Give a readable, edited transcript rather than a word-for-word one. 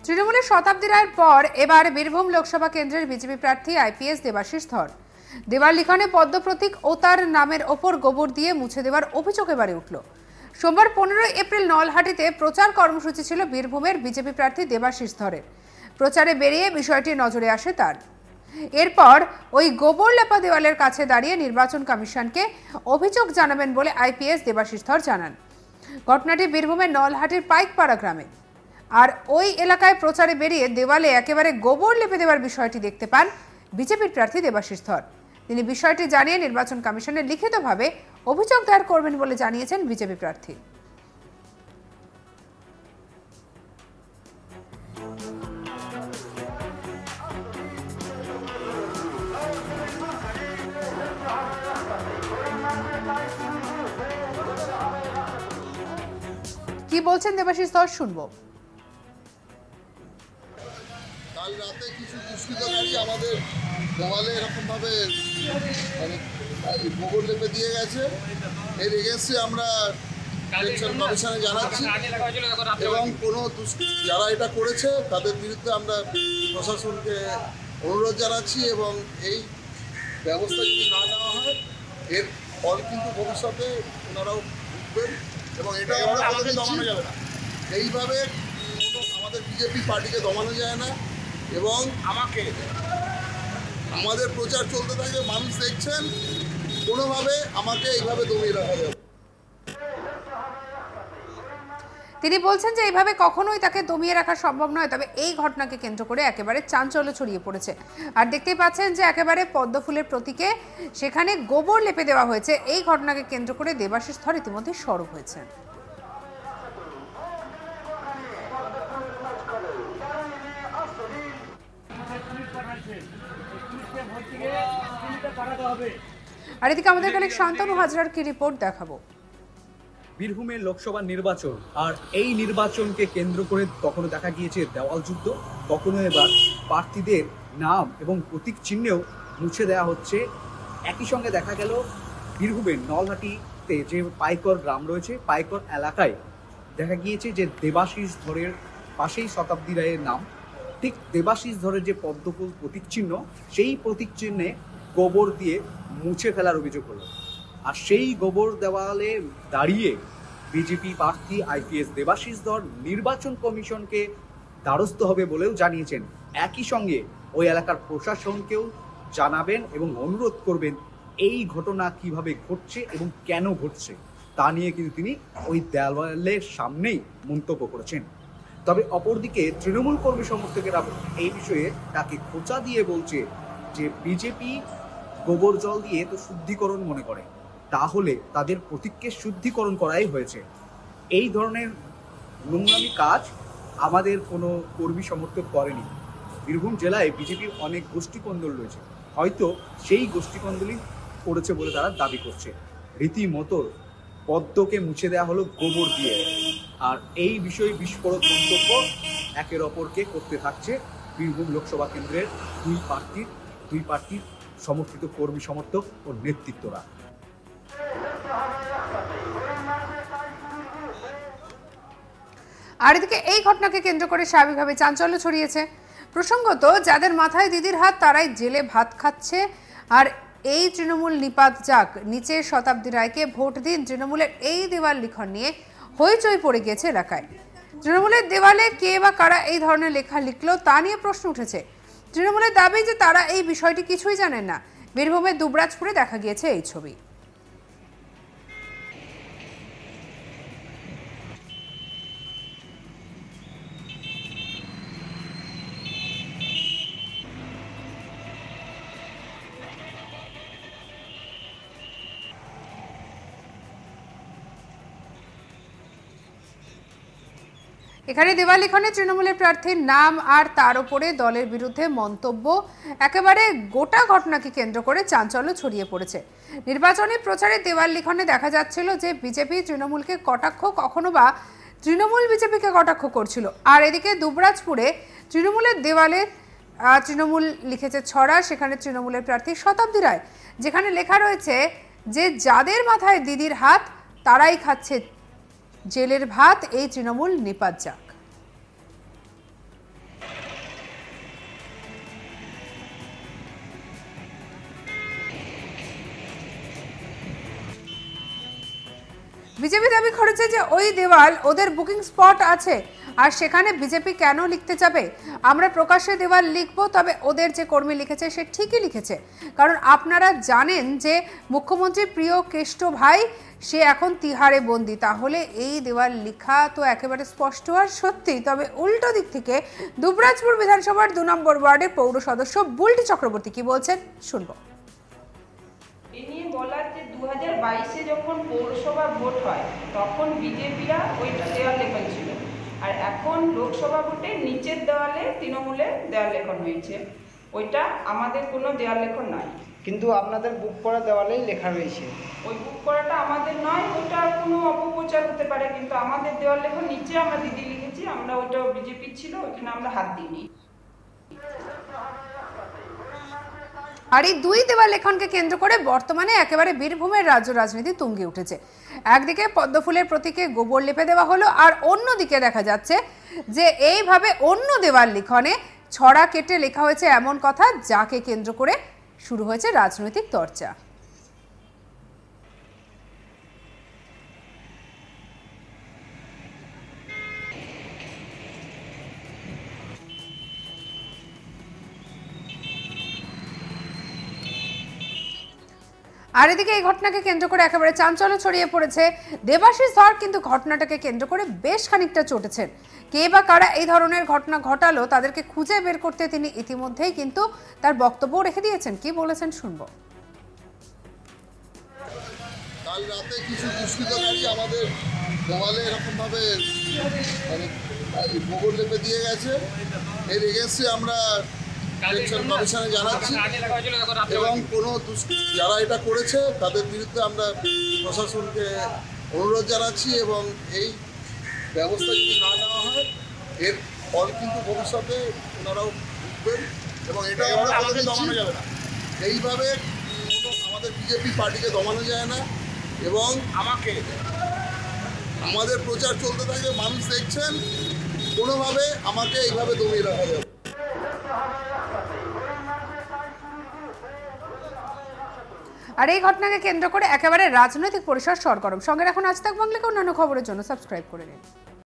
তৃণমূলের শতাব্দী রায়ের পর এবার বীরভূম লোকসভা কেন্দ্রের বিজেপি প্রার্থী আইপিএস দেবাশিস ধর দেওয়াল লিখনে পদ্ম প্রতীক ও তার নামের ওপর গোবর দিয়ে মুছে দেওয়ার অভিযোগ এবারে উঠল। সোমবার 15 এপ্রিল নলহাটিতে প্রচার কর্মসূচি ছিল বীরভূমের বিজেপি প্রার্থী দেবাশিস ধরের। প্রচারে বেরিয়ে বিষয়টি নজরে আসে তার। এরপর ওই গোবর লেপা দেওয়ালের কাছে দাঁড়িয়ে নির্বাচন কমিশনকে অভিযোগ জানাবেন বলে আইপিএস দেবাশিস ধর জানান। ঘটনাটি বীরভূমের নলহাটির পাইকপাড়া গ্রামে। আর ওই এলাকায় প্রচারে বেরিয়ে দেওয়ালে একেবারে গোবর লেপে দেওয়ার বিষয়টি দেখতে পান বিজেপির প্রার্থী দেবাশিস ধর। তিনি বিষয়টি জানিয়ে নির্বাচন কমিশনে লিখিতভাবে অভিযোগ দায়ের করবেন বলে জানিয়েছেন বিজেপি প্রার্থী। কি বলছেন দেবাশিস ধর শুনবো। কাল রাতে কিছু দুষ্কৃতকারী আমাদের দেওয়ালে এরকমভাবে গোবর লেপে দিয়ে গেছে। এর এগেন্সে আমরা ইলেকশন কমিশনে জানাচ্ছি এবং কোনো যারা এটা করেছে তাদের বিরুদ্ধে আমরা প্রশাসনকে অনুরোধ জানাচ্ছি এবং এই ব্যবস্থা যদি না নেওয়া হয় এর ফল কিন্তু ভবিষ্যতে ওনারাও বুঝবেন এবং এটা আমরা আমাদের দমানো যাবে না। এইভাবে আমাদের বিজেপি পার্টিকে দমানো যায় না এবং আমাদের প্রচার চলতে থাকবে। মানুষ দেখছেন কোনোভাবে আমাকে এইভাবে দমিয়ে রাখা যাবে। তিনি বলছেন যে এইভাবে কখনোই তাকে দমিয়ে রাখা সম্ভব নয়। তবে এই ঘটনাকে কেন্দ্র করে একেবারে চাঞ্চল্য ছড়িয়ে পড়েছে। আর দেখতেই পাচ্ছেন যে একেবারে পদ্ম ফুলের প্রতীকে সেখানে গোবর লেপে দেওয়া হয়েছে। এই ঘটনাকে কেন্দ্র করে দেবাশিস ধর ইতিমধ্যে সরব হয়েছেন। আর এদিকে আমাদের এখানে শান্তনু হাজরার কি রিপোর্ট দেখাবো। বীরভূমের লোকসভা নির্বাচন আর এই নির্বাচনকে কেন্দ্র করে কখনো দেখা গিয়েছে দেওয়াল যুদ্ধ, কখনো এবার প্রার্থীদের নাম এবং প্রতীক চিহ্নেও মুছে দেওয়া হচ্ছে। একই সঙ্গে দেখা গেল বীরভূমের নলহাটিতে যে পাইকর গ্রাম রয়েছে, পাইকর এলাকায় দেখা গিয়েছে যে দেবাশিস ধরের পাশেই শতাব্দী রায়ের নাম। ঠিক দেবাশিস ধরের যে পদ্মফুল প্রতীক চিহ্ন, সেই প্রতীক চিহ্নে গোবর দিয়ে মুছে ফেলার অভিযোগ হলো। আর সেই গোবর দেওয়ালে দাঁড়িয়ে বিজেপি প্রার্থী আইপিএস দেবাশিস ধর নির্বাচন কমিশনকে দ্বারস্থ হবে বলেও জানিয়েছেন। একই সঙ্গে ওই এলাকার প্রশাসনকেও জানাবেন এবং অনুরোধ করবেন এই ঘটনা কিভাবে ঘটছে এবং কেন ঘটছে তা নিয়ে কিন্তু তিনি ওই দেওয়ালের সামনেই মন্তব্য করেছেন। তবে অপরদিকে তৃণমূল কর্মী সমর্থকেরা এই বিষয়ে তাকে খোঁচা দিয়ে বলছে যে বিজেপি গোবর জল দিয়ে তো শুদ্ধিকরণ মনে করে, তাহলে তাদের প্রতীককে শুদ্ধিকরণ করাই হয়েছে। এই ধরনের নোংরামি কাজ আমাদের কোনো কর্মী সমর্থক করেনি। বীরভূম জেলায় বিজেপির অনেক গোষ্ঠীকন্দল রয়েছে, হয়তো সেই গোষ্ঠীকন্দলই করেছে বলে তারা দাবি করছে। রীতিমতো পদ্মকে মুছে দেওয়া হলো গোবর দিয়ে। আর এই বিষয়ে বিস্ফোরক মন্তব্য একের অপরকে করতে থাকছে বীরভূম লোকসভা কেন্দ্রের দুই পার্টির সমর্থিত কর্মী সমর্থক ও নেতৃত্বরা। আর এদিকে এই ঘটনাকে কেন্দ্র করে স্বাভাবিকভাবে চাঞ্চল্য ছড়িয়েছে। প্রসঙ্গত যাদের মাথায় দিদির হাত তারাই জেলে ভাত খাচ্ছে। আর এই তৃণমূল নিপাত যাক, নিচে শতাব্দী রায়কে ভোট দিন, তৃণমূলের এই দেওয়াল লিখন নিয়ে হইচই পড়ে গিয়েছে এলাকায়। তৃণমূলের দেওয়ালে কে বা কারা এই ধরনের লেখা লিখলো তা নিয়ে প্রশ্ন উঠেছে। তৃণমূলের দাবি যে তারা এই বিষয়টি কিছুই জানেন না। বীরভূমের দুবরাজপুরে দেখা গিয়েছে এই ছবি। এখানে দেওয়াল লিখনে তৃণমূলের প্রার্থীর নাম আর তার উপরে দলের বিরুদ্ধে মন্তব্য। একেবারে গোটা ঘটনাকে কেন্দ্র করে চাঞ্চল্য ছড়িয়ে পড়েছে। নির্বাচনী প্রচারে দেওয়াল লিখনে দেখা যাচ্ছিল যে বিজেপি তৃণমূলকে কটাক্ষ, কখনো বা তৃণমূল বিজেপিকে কটাক্ষ করছিল। আর এদিকে দুবরাজপুরে তৃণমূলের দেওয়ালে তৃণমূল লিখেছে ছড়া, সেখানে তৃণমূলের প্রার্থী শতাব্দী রায়, যেখানে লেখা রয়েছে যে যাদের মাথায় দিদির হাত তারাই খাচ্ছে জেলের ভাত, এই তৃণমূল নিপাত যাক। বিজেপি দাবি করেছে যে ওই দেওয়াল ওদের বুকিং স্পট আছে, আর সেখানে বিজেপি কেন লিখতে যাবে? আমরা প্রকাশ্যে দেওয়াল লিখবো, তবে ওদের যে কর্মী লিখেছে সে ঠিকই লিখেছে, কারণ আপনারা জানেন যে মুখ্যমন্ত্রী প্রিয় কেষ্ট ভাই সে এখন তিহারে বন্দি। তাহলে এই দেওয়াল লিখা তো একেবারে স্পষ্ট আর সত্যি। তবে উল্টো দিক থেকে দুবরাজপুর বিধানসভার 2 নম্বর ওয়ার্ডের পৌর সদস্য বুলটি চক্রবর্তী কি বলছেন শুনবো। এ নিয়ে বলার যে 2022-এ যখন পৌরসভা ভোট হয় তখন বিজেপিরা ওইটা দেওয়াল লেখন ছিল, আর এখন লোকসভা ভোটে নিচের দেওয়ালে তৃণমূলের দেওয়াল লেখন হয়েছে। ওইটা আমাদের কোনো দেওয়াল লেখন নাই, কিন্তু আপনাদের বুক করা দেওয়ালেই লেখা রয়েছে। ওই বুক করাটা আমাদের নয়, ওইটা কোনো অপপ্রচার হতে পারে, কিন্তু আমাদের দেওয়াল লেখন নিচে আমরা দিদি লিখেছি, আমরা ওইটা বিজেপির ছিল, ওইখানে আমরা হাত দিইনি। আর এই 2 দেওয়াল লেখনকে কেন্দ্র করে বর্তমানে একেবারে বীরভূমের রাজ্য রাজনীতি তুঙ্গে উঠেছে। একদিকে পদ্মফুলের প্রতীকে গোবর লেপে দেওয়া হলো, আর অন্যদিকে দেখা যাচ্ছে যে এইভাবে অন্য দেওয়াল লিখনে ছড়া কেটে লেখা হয়েছে এমন কথা, যাকে কেন্দ্র করে শুরু হয়েছে রাজনৈতিক চর্চা। আর এদিকে এই ঘটনাকে কেন্দ্র করে একেবারে চাঞ্চল্য ছড়িয়ে পড়েছে দেবাশিস ধর, কিন্তু ঘটনাটাকে কেন্দ্র করে বেশ খানিকটা চটেছেন। কে বা কারা এই ধরনের ঘটনা ঘটালো তাদেরকে খুঁজে বের করতে তিনি ইতিমধ্যেই কিন্তু তার বক্তব্য রেখে দিয়েছেন। কি বলেছেন শুনবো। কাল রাতে কিছু দুষ্কৃতকারী আমাদের দেওয়ালে এরকমভাবে গোবর লেপে দিয়ে গেছে। এর এগেন্সে আমরা ইলেকশন কমিশনে জানাচ্ছি এবং কোনো যারা এটা করেছে তাদের বিরুদ্ধে আমরা প্রশাসনকে অনুরোধ জানাচ্ছি, এবং এই ব্যবস্থা যদি না নেওয়া হয় এর ফল কিন্তু ভবিষ্যতে ওনারাও বুঝবেন, এবং এটা আমরা দমানো যাবে না। এইভাবে আমাদের বিজেপি পার্টিকে দমানো যায় না, এবং আমাদের প্রচার চলতে থাকবে। মানুষ দেখছেন, কোনোভাবে আমাকে এইভাবে দমিয়ে রাখা যাবে। আর এই ঘটনাকে কেন্দ্র করে একেবারে রাজনৈতিক পরিসর সরগরম। সঙ্গে রাখুন আজ তাক বাংলাকে অন্যান্য খবরের জন্য সাবস্ক্রাইব করে নিন।